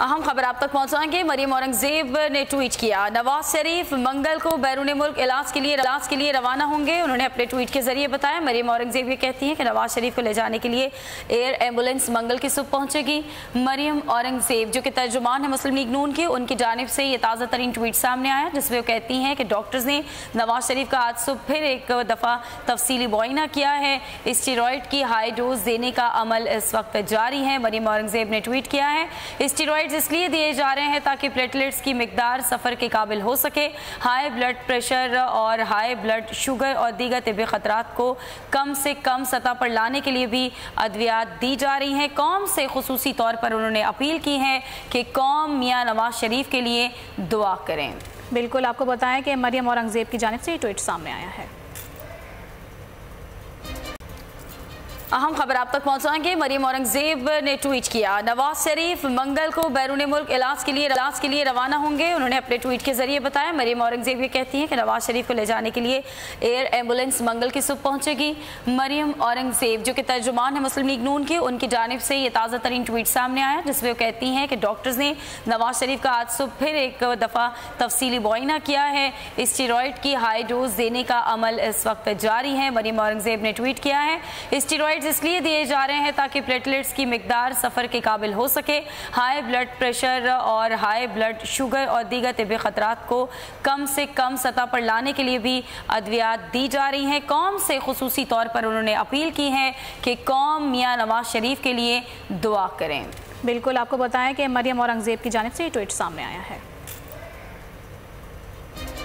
अहम खबर आप तक पहुंचाएंगे। मरियम औरंगजेब ने ट्वीट किया, नवाज शरीफ मंगल को बैरून मुल्क इलाज के लिए रवाना होंगे। उन्होंने अपने ट्वीट के जरिए बताया। मरियम औरंगजेब ये कहती हैं कि नवाज शरीफ को ले जाने के लिए एयर एम्बुलेंस मंगल की सुबह पहुंचेगी। मरियम औरंगजेब जो कि तर्जुमान है मुस्लिम लीग नून की, उनकी जानिब से ये ताज़ा तरीन ट्वीट सामने आया जिसमें वो कहती हैं कि डॉक्टर्स ने नवाज शरीफ का आज सुबह फिर एक दफ़ा तफसीली मुआयना किया है। स्टेरॉयड की हाई डोज देने का अमल इस वक्त जारी है। मरियम औरंगजेब ने ट्वीट किया है, स्टेरॉयड इसलिए दिए जा रहे हैं ताकि प्लेटलेट्स की मिकदार सफ़र के काबिल हो सके। हाई ब्लड प्रेशर और हाई ब्लड शुगर और दीगर तिब्बी खतरात को कम से कम सतह पर लाने के लिए भी अद्वियात दी जा रही हैं। कौम से खुसूसी तौर पर उन्होंने अपील की है कि कौम मियां नवाज शरीफ के लिए दुआ करें। बिल्कुल, आपको बताएं कि मरियम औरंगजेब की जानिब से ये ट्वीट सामने आया है। अहम खबर आप तक पहुंचाएंगे। मरियम औरंगजेब ने ट्वीट किया, नवाज शरीफ मंगल को बैरून मुल्क इलाज के लिए रवाना होंगे। उन्होंने अपने ट्वीट के जरिए बताया। मरियम औरंगजेब ये कहती हैं कि नवाज शरीफ को ले जाने के लिए एयर एम्बुलेंस मंगल की सुबह पहुंचेगी। मरियम औरंगजेब जो कि तर्जुमान है मुस्लिम लीग नून की, उनकी जानिब से ये ताज़ा तरीन ट्वीट सामने आया जिसमें वो कहती हैं कि डॉक्टर्स ने नवाज शरीफ का आज सुबह फिर एक दफ़ा तफसीली मुआयना किया है। स्टेरॉयड की हाई डोज देने का अमल इस वक्त जारी है। मरियम औरंगजेब ने ट्वीट किया है, स्टेरॉयड इसलिए दिए जा रहे हैं ताकि प्लेटलेट्स की मिकदार सफ़र के काबिल हो सके। हाई ब्लड प्रेशर और हाई ब्लड शुगर और दीगर तिब्बी खतरात को कम से कम सतह पर लाने के लिए भी अद्वियात दी जा रही हैं। कौम से खुसूसी तौर पर उन्होंने अपील की है कि कौम मियां नवाज शरीफ के लिए दुआ करें। बिल्कुल, आपको बताएं कि मरियम औरंगजेब की जानिब से ये ट्वीट सामने आया है।